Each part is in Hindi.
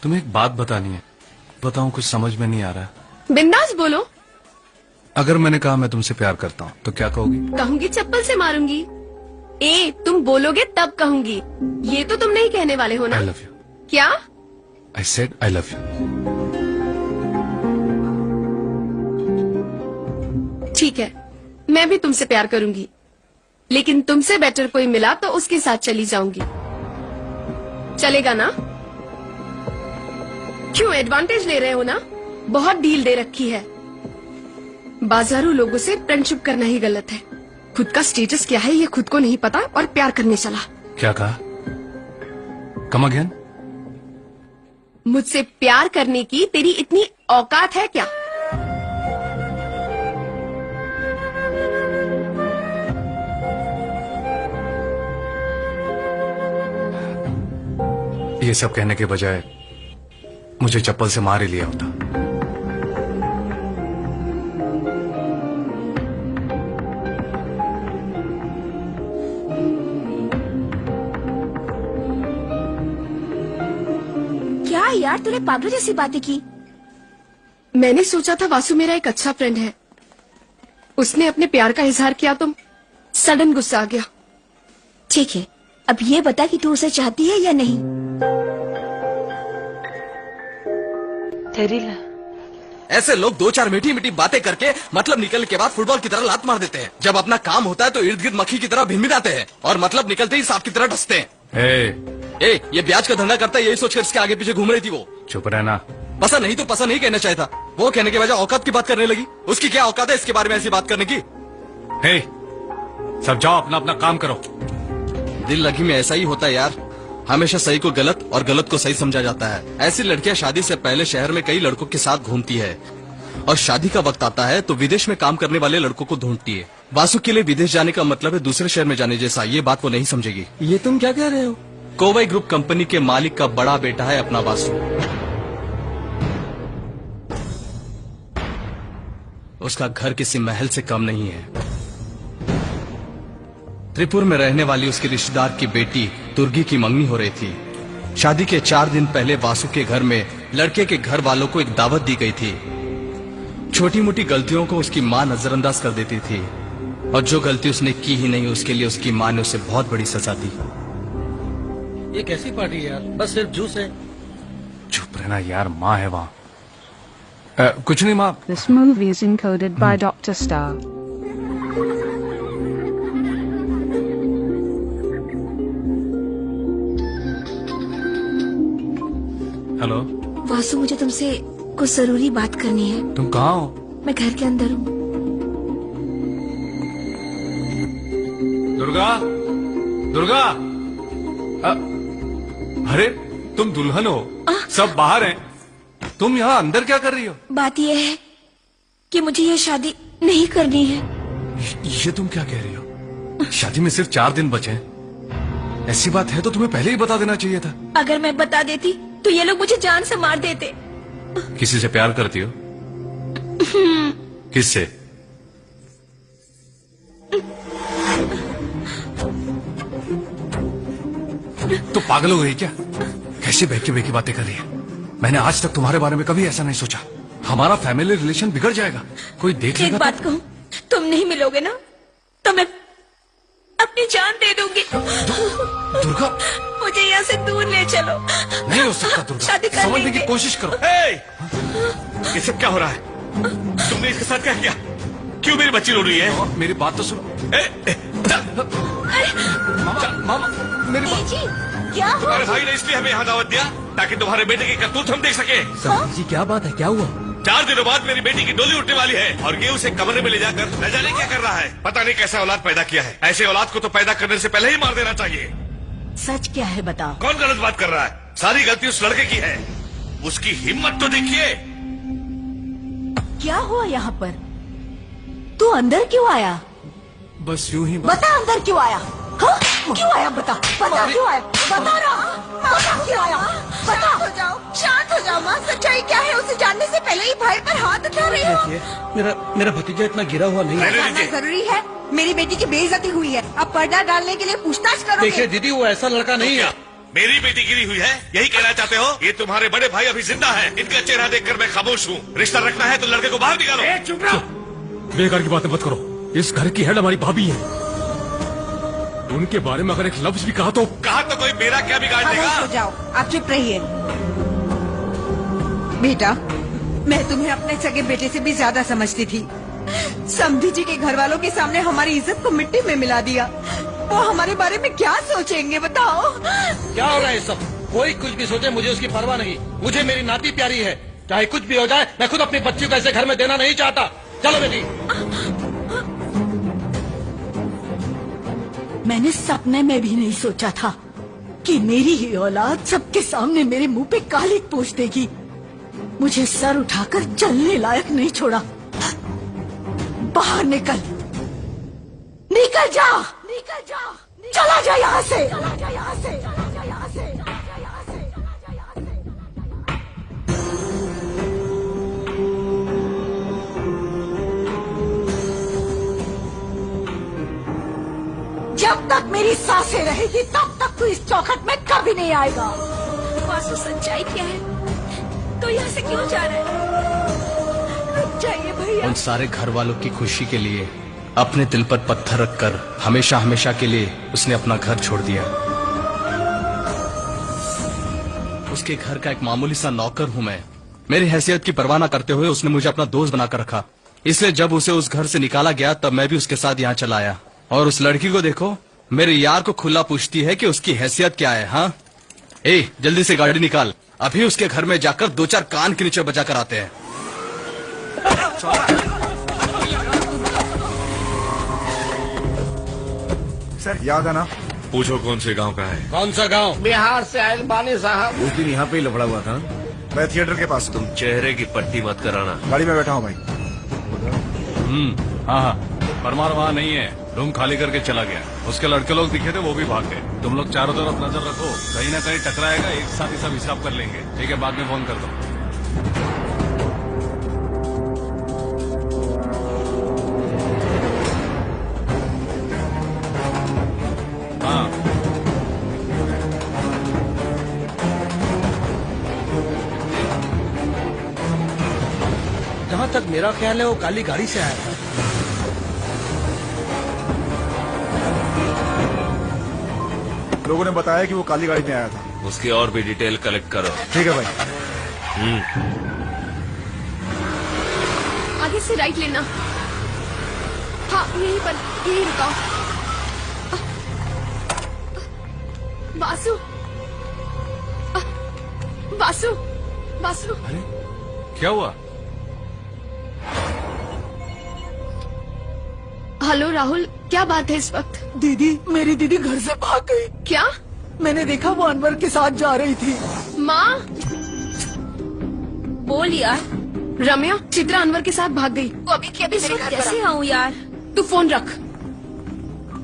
तुम्हें एक बात बतानी है। बताऊं, कुछ समझ में नहीं आ रहा। बिंदास बोलो। अगर मैंने कहा मैं तुमसे प्यार करता हूँ तो क्या कहोगी? कहूंगी चप्पल से मारूंगी। तुम बोलोगे तब कहूंगी। ये तो तुम नहीं कहने वाले हो ना? I love you. क्या? I said I love you. ठीक है, मैं भी तुमसे प्यार करूंगी, लेकिन तुमसे बेटर कोई मिला तो उसके साथ चली जाऊंगी। चलेगा ना? क्यों एडवांटेज ले रहे हो ना? बहुत डील दे रखी है। बाजारू लोगों से फ्रेंडशिप करना ही गलत है। खुद का स्टेटस क्या है ये खुद को नहीं पता और प्यार करने चला। क्या कहा? Come again? मुझसे प्यार करने की तेरी इतनी औकात है क्या? ये सब कहने के बजाय मुझे चप्पल से मार ही लिया होता। क्या यार, तूने पागल जैसी बातें की। मैंने सोचा था वासु मेरा एक अच्छा फ्रेंड है। उसने अपने प्यार का इजहार किया तो सडन गुस्सा आ गया। ठीक है, अब ये बता कि तू उसे चाहती है या नहीं? ऐसे लोग दो चार मीठी मीठी बातें करके मतलब निकलने के बाद फुटबॉल की तरह लात मार देते हैं। जब अपना काम होता है तो इर्द गिर्द मक्खी की तरह भिनभिनाते हैं और मतलब निकलते ही सांप की तरह डसते हैं। ये ब्याज का धंधा करता है, यही सोचकर इसके आगे पीछे घूम रही थी वो। चुप रहना। पसंद नहीं तो पसंद नहीं कहना चाहिए था। वो कहने के बजाय औकात की बात करने लगी। उसकी क्या औकात है इसके बारे में ऐसी बात करने की? सब जाओ, अपना अपना काम करो। दिल लगी में ऐसा ही होता है यार। हमेशा सही को गलत और गलत को सही समझा जाता है। ऐसी लड़कियां शादी से पहले शहर में कई लड़कों के साथ घूमती है और शादी का वक्त आता है तो विदेश में काम करने वाले लड़कों को ढूंढती है। वासु के लिए विदेश जाने का मतलब है दूसरे शहर में जाने जैसा। ये बात वो नहीं समझेगी। ये तुम क्या कह रहे हो? कोवई ग्रुप कंपनी के मालिक का बड़ा बेटा है अपना वासु। उसका घर किसी महल से कम नहीं है। त्रिपुर में रहने वाली उसके रिश्तेदार की बेटी तुर्गी की मंगनी हो रही थी। शादी के 4 दिन पहले वासु के घर में लड़के के घर वालों को एक दावत दी गई थी। छोटी मोटी गलतियों को उसकी माँ नजरअंदाज कर देती थी और जो गलती उसने की ही नहीं उसके लिए उसकी माँ ने उसे बहुत बड़ी सजा दी। ये कैसी पार्टी है यार? बस सिर्फ जूस है। चुप रहना यार, माँ है वहाँ। कुछ नहीं माँ। This movie is encoded by Dr. Star. Hello Vasu, मुझे तुमसे कुछ जरूरी बात करनी है। तुम कहाँ हो? मैं घर के अंदर हूँ। दुर्गा, दुर्गा। अरे तुम दुल्हन हो, सब बाहर हैं। तुम यहाँ अंदर क्या कर रही हो? बात यह है कि मुझे ये शादी नहीं करनी है। ये तुम क्या कह रही हो? शादी में सिर्फ 4 दिन बचे हैं। ऐसी बात है तो तुम्हें पहले ही बता देना चाहिए था। अगर मैं बता देती तो ये लोग मुझे जान से मार देते। किसी से प्यार करती हो? किससे? तो पागल हो गई क्या? कैसी बहकी बहकी बातें कर रही है? मैंने आज तक तुम्हारे बारे में कभी ऐसा नहीं सोचा। हमारा फैमिली रिलेशन बिगड़ जाएगा, कोई देख लेगा। एक बात कहूँ, तुम नहीं मिलोगे ना तो मैं अपनी जान दे दूंगी। दुर्गा, मुझे यहाँ से दूर ले चलो। नहीं हो सकता दुर्गा, शादी कर समझने लेंगे। की कोशिश करो। ये सब क्या हो रहा है? तुमने इसके साथ क्या किया? क्यों मेरी बच्ची रो रही है? मेरी बात तो सुनो। मामा, मेरी बात। जी क्या हुआ? अरे भाई ने इसलिए हमें यहाँ दावत दिया ताकि तुम्हारे बेटे की करतूत हम देख सके। जी क्या बात है? क्या हुआ? 4 दिनों बाद मेरी बेटी की डोली उठने वाली है और ये उसे कमरे में ले जाकर न जाने क्या कर रहा है। पता नहीं कैसा औलाद पैदा किया है। ऐसे औलाद को तो पैदा करने से पहले ही मार देना चाहिए। सच क्या है बताओ? कौन गलत बात कर रहा है? सारी गलती उस लड़के की है। उसकी हिम्मत तो देखिए। क्या हुआ यहाँ पर? तू अंदर क्यों आया? बस यूं ही बता अंदर क्यों आया? हाँ? क्यों आया बता? बता क्यों आया? बता रहा। बता क्यों आया? बता। शांत हो जाओ माँ। सच्चाई क्या है उसे जानने से पहले ही भाई पर हाथ उठा रही हो। मेरा भतीजा इतना गिरा हुआ नहीं है। रहने दीजिए। जरूरी है? मेरी बेटी की बेइज्जती हुई है। अब पर्दा डालने के लिए पूछताछ करो। देखिए दीदी, वो ऐसा लड़का नहीं है। मेरी बेटी गिरी हुई है, यही कहना चाहते हो? ये तुम्हारे बड़े भाई अभी जिंदा है, इनका चेहरा देखकर मैं खामोश हूँ। रिश्ता रखना है तो लड़के को बाहर निकालो। चुप रहो, बेकार की बातें मत करो। इस घर की हेड हमारी भाभी है, उनके बारे में अगर एक लफ्ज भी कहा तो कोई मेरा क्या बिगाड़ खामोश देगा? हो जाओ, आप चुप रहिए। बेटा, मैं तुम्हें अपने सगे बेटे से भी ज्यादा समझती थी। समधी जी के घर वालों के सामने हमारी इज्जत को मिट्टी में मिला दिया। वो हमारे बारे में क्या सोचेंगे बताओ? क्या हो रहा है सब? कोई कुछ भी सोचे, मुझे उसकी परवाह नहीं। मुझे मेरी नाती प्यारी है, चाहे कुछ भी हो जाए। मैं खुद अपनी बच्ची को ऐसे घर में देना नहीं चाहता। चलो बेटी। मैंने सपने में भी नहीं सोचा था कि मेरी ही औलाद सबके सामने मेरे मुंह पे काली पोंछ देगी। मुझे सर उठाकर चलने लायक नहीं छोड़ा। बाहर निकल, निकल जा, निकल जा, चला जा यहाँ से, चला जा यहाँ से, चला जा यहाँ से, चला जा यहाँ से, चला जा यहाँ से। जब तक मेरी सांसें रहेगी तब तक तू इस चौखट में कभी नहीं आएगा। वासु, सच्चाई क्या है? तो यहाँ से क्यों जा रहा है? रुक जाइए भैया। उन सारे घर वालों की खुशी के लिए अपने दिल पर पत्थर रखकर हमेशा हमेशा के लिए उसने अपना घर छोड़ दिया। उसके घर का एक मामूली सा नौकर हूँ मैं। मेरी हैसियत की परवाह न करते हुए उसने मुझे अपना दोस्त बनाकर रखा। इसलिए जब उसे उस घर से निकाला गया तब मैं भी उसके साथ यहाँ चला आया। और उस लड़की को देखो, मेरे यार को खुला पूछती है कि उसकी हैसियत क्या है। हाँ, ए जल्दी से गाड़ी निकाल, अभी उसके घर में जाकर 2-4 कान के नीचे बजा कर आते हैं। सर याद है ना? पूछो कौन से गांव का है? कौन सा गांव? बिहार से आयल बानी साहब। उस दिन यहाँ पे ही लफड़ा हुआ था। मैं थिएटर के पास हूँ। तुम चेहरे की पट्टी मत कराना। गाड़ी में बैठा हूँ भाई। हाँ हाँ, परमार वहाँ नहीं है, रूम खाली करके चला गया। उसके लड़के लोग दिखे थे, वो भी भाग गए। तुम लोग चारों तरफ नजर रखो, कहीं ना कहीं टकराएगा, एक साथ ही सब हिसाब कर लेंगे। ठीक है, बाद में फोन कर दो। हाँ, जहाँ तक मेरा ख्याल है वो काली गाड़ी से आया था। लोगों ने बताया कि वो काली गाड़ी में आया था। उसकी और भी डिटेल कलेक्ट करो। ठीक है भाई। आगे से राइट लेना। हाँ, यहीं पर, यहीं रुकाओ। वासु, वासु, वासु। अरे क्या हुआ? हेलो राहुल, क्या बात है इस वक्त? दीदी, मेरी दीदी घर से भाग गई। क्या? मैंने देखा वो अनवर के साथ जा रही थी। माँ, बोल यार। रम्या, चित्रा अनवर के साथ भाग गई। वो अभी की अभी इस मेरे वक्त घर पर कैसे आ। आऊँ यार? तू फोन रख।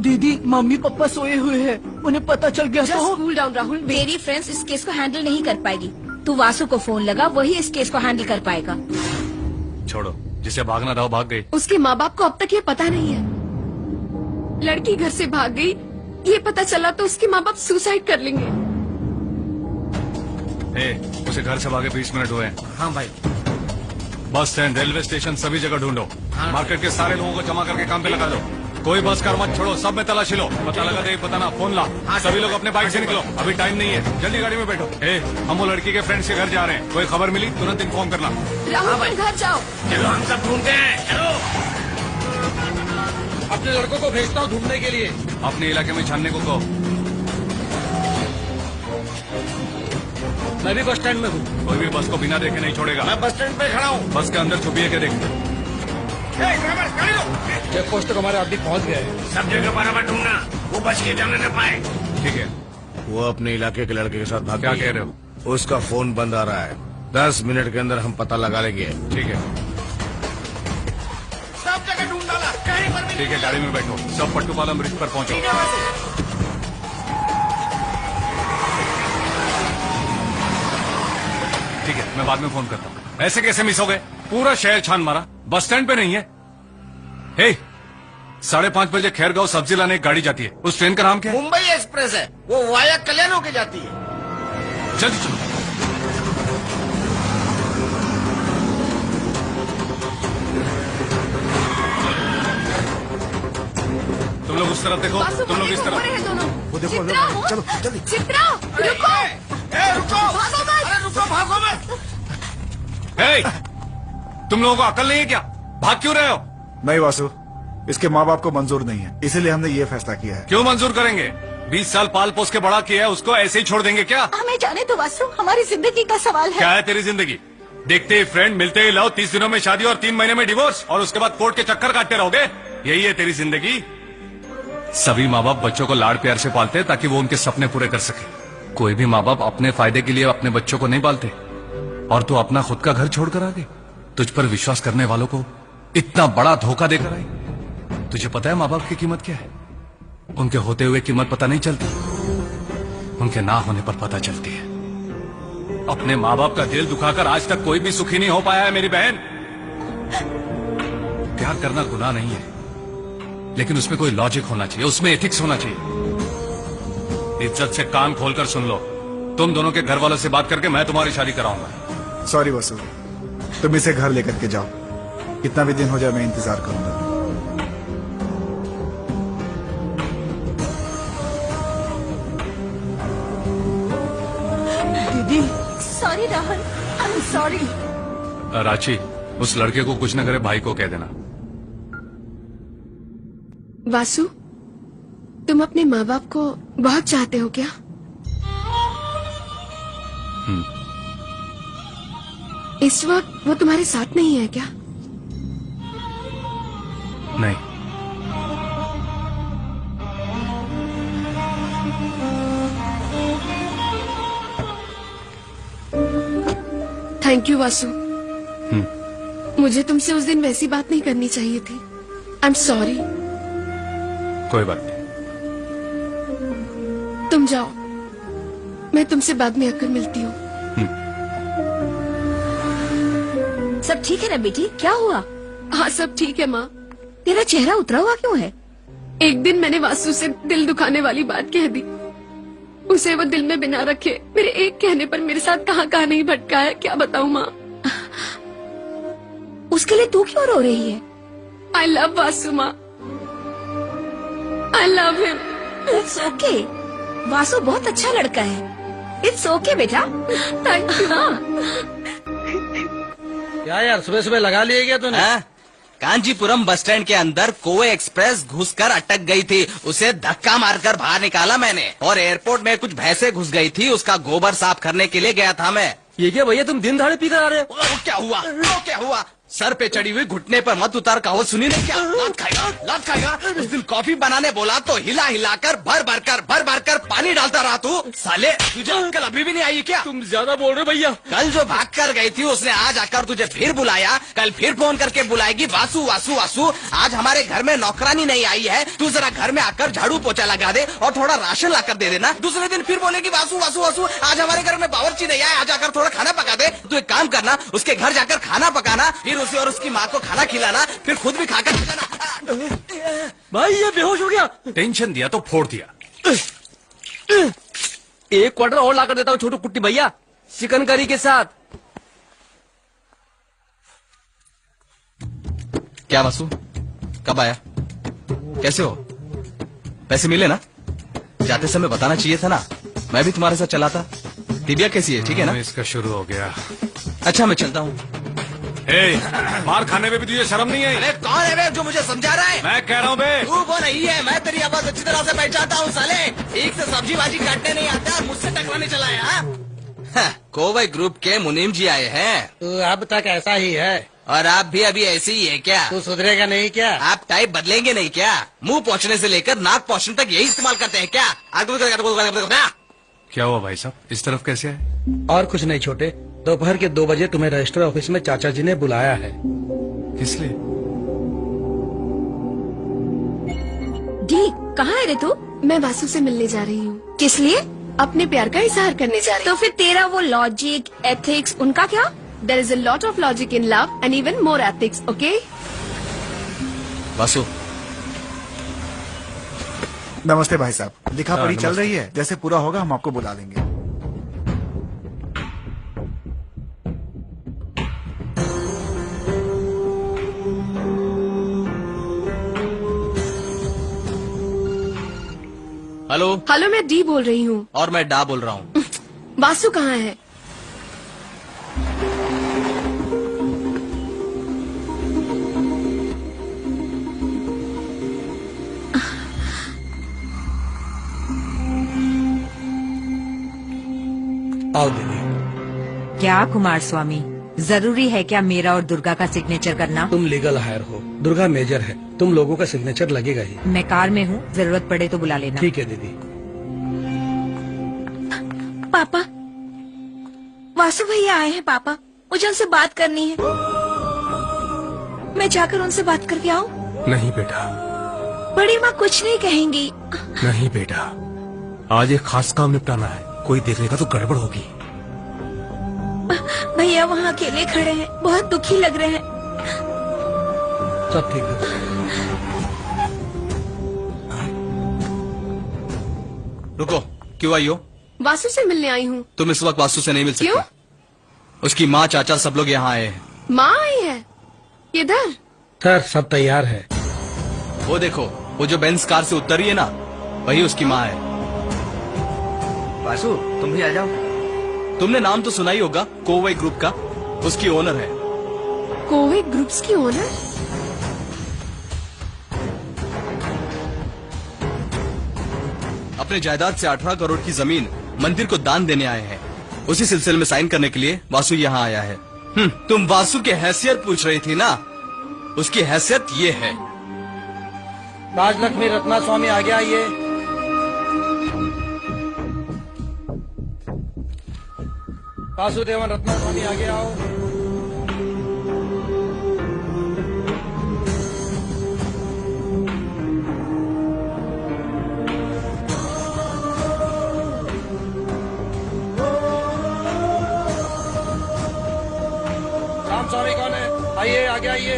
दीदी, मम्मी पापा सोए हुए हैं, उन्हें पता चल गया जस्ट तो। Cool down Rahul. मेरी फ्रेंड्स इस केस को हैंडल नहीं कर पाएगी। तू वासु को फोन लगा, वही इस केस को हैंडल कर पाएगा। छोड़ो, जिसे भागना था वो भाग गई। उसके माँ बाप को अब तक ये पता नहीं है। लड़की घर से भाग गई, ये पता चला तो उसके माँ बाप सुसाइड कर लेंगे। उसे घर से भागे 20 मिनट हुए हैं। हाँ भाई। बस स्टैंड, रेलवे स्टेशन, सभी जगह ढूंढो। मार्केट के सारे लोगों को जमा करके काम पे लगा दो। कोई बस कार मत छोड़ो, सब में तलाशी लो। पता लगा दे, पता ना, फोन ला। सभी लोग अपने बाइक से निकलो, अभी टाइम नहीं है। जल्दी गाड़ी में बैठो। हम वो लड़की के फ्रेंड्स के घर जा रहे हैं, कोई खबर मिली तुरंत इन्फॉर्म करना। राहुल, तुम घर जाओ। चलो, हम सब ढूंढते हैं। चलो, अपने लड़कों को भेजता हूँ ढूंढने के लिए। अपने इलाके में छानने को कहो। मैं भी बस स्टैंड में हूँ। कोई भी बस को बिना देखे नहीं छोड़ेगा। मैं बस स्टैंड पे खड़ा हूँ। बस के अंदर छुपिए के देख। चेक पोस्ट तक हमारे आदमी पहुँच गए हैं। सब जगह बराबर ढूंढना, वो बच के जाने न पाए। ठीक है। वो अपने इलाके के लड़के के साथ भाग क्या गई है। कह रहे हो? उसका फोन बंद आ रहा है। 10 मिनट के अंदर हम पता लगा लेंगे। ठीक है, सब जगह ढूंढ डाला, कहीं पर भी ठीक है, गाड़ी में बैठो। सब पट्टूपालम ब्रिज पर पहुंचो। ठीक है, मैं बाद में फोन करता हूँ। ऐसे कैसे मिस हो गए? पूरा शहर छान मारा, बस स्टैंड पे नहीं है। 5:30 बजे खैरगांव सब्जी लाने एक गाड़ी जाती है, उस ट्रेन का नाम क्या है? मुंबई एक्सप्रेस है, वो वाया कल्याण होके जाती है। जल्दी चलो। तुम लोग उस तरफ देखो, वासु तुम लोग इस हो तरफ। रहे हैं दोनों। वो देखो, चित्रा, वो- चलो, जल्दी। चित्रा, रुको। रुको भागो मत। अरे रुको भागो मत हे, तुम लोगों को अकल नहीं है क्या? भाग क्यों रहे हो? नहीं वासु, इसके माँ बाप को मंजूर नहीं है, इसीलिए हमने ये फैसला किया है। क्यों मंजूर करेंगे? 20 साल पाल पोस के बड़ा किया है, उसको ऐसे ही छोड़ देंगे क्या? हमें जाने दो वासु, हमारी जिंदगी का सवाल है। क्या है तेरी जिंदगी? देखते ही फ्रेंड, मिलते ही लव, 30 दिनों में शादी और 3 महीने में डिवोर्स, और उसके बाद कोर्ट के चक्कर काटते रहोगे? यही है तेरी जिंदगी? सभी माँ बाप बच्चों को लाड़ प्यार से पालते हैं ताकि वो उनके सपने पूरे कर सके। कोई भी माँ बाप अपने फायदे के लिए अपने बच्चों को नहीं पालते। और तू अपना खुद का घर छोड़कर आ गई। तुझ पर विश्वास करने वालों को इतना बड़ा धोखा देकर आई। तुझे पता है माँ बाप की कीमत क्या है? उनके होते हुए कीमत पता नहीं चलती, उनके ना होने पर पता चलती है। अपने माँ बाप का दिल दुखाकर आज तक कोई भी सुखी नहीं हो पाया है मेरी बहन। प्यार करना गुनाह नहीं है, लेकिन उसमें कोई लॉजिक होना चाहिए, उसमें एथिक्स होना चाहिए। इज्जत से कान खोलकर सुन लो, तुम दोनों के घर वालों से बात करके मैं तुम्हारी शादी कराऊंगा। सॉरी वासु, तुम इसे घर लेकर के जाओ, कितना भी दिन हो जाए मैं इंतजार करूंगा। दीदी, sorry Rahul, I am sorry. Ranchi, उस लड़के को कुछ न करे भाई को कह देना। वासु, तुम अपने माँ बाप को बहुत चाहते हो क्या? इस वक्त वो तुम्हारे साथ नहीं है क्या? नहीं। Thank you Vasu. मुझे तुमसे उस दिन वैसी बात नहीं करनी चाहिए थी। I am sorry. कोई बात नहीं। तुम जाओ, मैं तुमसे बाद में आकर मिलती हूँ। सब ठीक है ना बेटी? क्या हुआ? हाँ, सब ठीक है माँ। तेरा चेहरा उतरा हुआ क्यों है? एक दिन मैंने वासु से दिल दुखाने वाली बात कह दी। उसे वो दिल में बिना रखे मेरे एक कहने पर मेरे साथ कहाँ कहाँ नहीं भटका है, क्या बताऊँ माँ। उसके लिए तू क्यों रो रही है? आई लव वासु माँ, I love him. It's okay, Vasu बहुत अच्छा लड़का है। इट्स ओके बेटा। Thank you. क्या यार, सुबह सुबह लगा लिए क्या तूने? कांचीपुरम बस स्टैंड के अंदर कोवे एक्सप्रेस घुसकर अटक गई थी। उसे धक्का मारकर बाहर निकाला मैंने। और एयरपोर्ट में कुछ भैंसें घुस गई थी, उसका गोबर साफ करने के लिए गया था मैं। ये क्या भैया, तुम दिन दहाड़े पी कर आ रहे हो? वो क्या हुआ? वो क्या हुआ? सर पे चढ़ी हुई घुटने पर मत उतार कहावत सुनी नहीं क्या? लात खाएगा, लात खाएगा। उस दिन कॉफी बनाने बोला तो हिला हिलाकर भर भर कर पानी डालता रहा तू। साले, तुझे अक्ल अभी भी नहीं आई क्या? तुम ज्यादा बोल रहे हो भैया। कल जो भाग कर गई थी उसने आज आकर तुझे फिर बुलाया, कल फिर फोन करके बुलाएगी। वासु वासु वासु, आज हमारे घर में नौकरानी नहीं आई है, तू जरा घर में आकर झाड़ू पोछा लगा दे और थोड़ा राशन लाकर दे देना। दूसरे दिन फिर बोलेगी वासु वासु वासु, आज हमारे घर में बावर्ची नहीं आया, आज आकर थोड़ा खाना पका दे। तू एक काम करना, उसके घर जाकर खाना पकाना, फिर उसे और उसकी माँ को खाना खिलाना, फिर खुद भी खाकर जाना। भाई ये बेहोश हो गया। टेंशन दिया तो फोड़ दिया। एक क्वार्टर और लाकर देता हूँ छोटू कुट्टी भैया, चिकन करी के साथ। क्या वासु, कब आया? कैसे हो? पैसे मिले ना? जाते समय बताना चाहिए था ना, मैं भी तुम्हारे साथ चला था। दिव्या कैसी है? ठीक है ना? इसका शुरू हो गया। अच्छा, मैं चलता हूँ। मार खाने में भी तुझे शर्म नहीं है? अरे कौन है बे जो मुझे समझा रहा है? मैं कह रहा हूँ बे। तू वो नहीं है, मैं तेरी आवाज अच्छी तरह से पहचानता हूँ साले। ठीक से सब्जी भाजी काटने नहीं आता, मुझसे टकराने चला है। हाँ? कोवई ग्रुप के मुनीम जी आए हैं। तू अब तक ऐसा ही है और आप भी अभी ऐसे ही है क्या? तू सुधरेगा नहीं क्या? आप टाइप बदलेंगे नहीं क्या? मुंह पहुँचने से लेकर नाक पहुँचने तक यही इस्तेमाल करते हैं क्या? क्या हुआ भाई साहब, इस तरफ कैसे है? और कुछ नहीं छोटे, दोपहर के 2 बजे तुम्हें रजिस्टर ऑफिस में चाचा जी ने बुलाया है। किस लिए? डी, कहाँ है रे तू? मैं वासु से मिलने जा रही हूँ। किस लिए? अपने प्यार का इजहार करने जा रही तो फिर तेरा वो लॉजिक, एथिक्स, उनका क्या? हूँ। There is a lot of logic in love and even more ethics, okay? Vasu, नमस्ते भाई साहब, लिखा पढ़ी चल रही है? जैसे पूरा होगा हम आपको बुला लेंगे। हेलो। हेलो, मैं डी बोल रही हूँ। और मैं डा बोल रहा हूँ। वासु कहाँ है? आओ दीदी। क्या कुमार स्वामी, जरूरी है क्या मेरा और दुर्गा का सिग्नेचर करना? तुम लीगल हायर हो, दुर्गा मेजर है, तुम लोगों का सिग्नेचर लगेगा ही। मैं कार में हूँ, जरूरत पड़े तो बुला लेना। ठीक है दीदी। पापा, वासु भैया आए हैं पापा, मुझे उनसे बात करनी है। मैं जाकर उनसे बात करके आऊँ? नहीं बेटा, बड़ी माँ कुछ नहीं कहेंगी। नहीं बेटा, आज एक खास काम निपटाना है, कोई देखेगा तो गड़बड़ होगी। भैया वहाँ अकेले खड़े हैं, बहुत दुखी लग रहे हैं। सब ठीक है। रुको, क्यों आई हो? वासु से मिलने आई हूँ। तुम इस वक्त वासु से नहीं मिल सकते। क्यों? उसकी माँ, चाचा सब लोग यहाँ आए हैं। माँ आई है? किधर? सर सब तैयार है। वो देखो, वो जो बेंस कार से उतर रही है ना, वही उसकी माँ है। वासु, तुम भी आ जाओ। तुमने नाम तो सुना ही होगा, कोवई ग्रुप का, उसकी ओनर है। कोवई ग्रुप्स की ओनर? अपने जायदाद से 18 करोड़ की जमीन मंदिर को दान देने आए हैं। उसी सिलसिले में साइन करने के लिए वासु यहाँ आया है। तुम वासु की हैसियत पूछ रही थी ना, उसकी हैसियत ये है। राजलक्ष्मी रत्ना स्वामी आगे आइए। वासुदेवन रत्ना स्वामी आगे आओ। राम स्वामी कौन है? आइए, आगे आइए।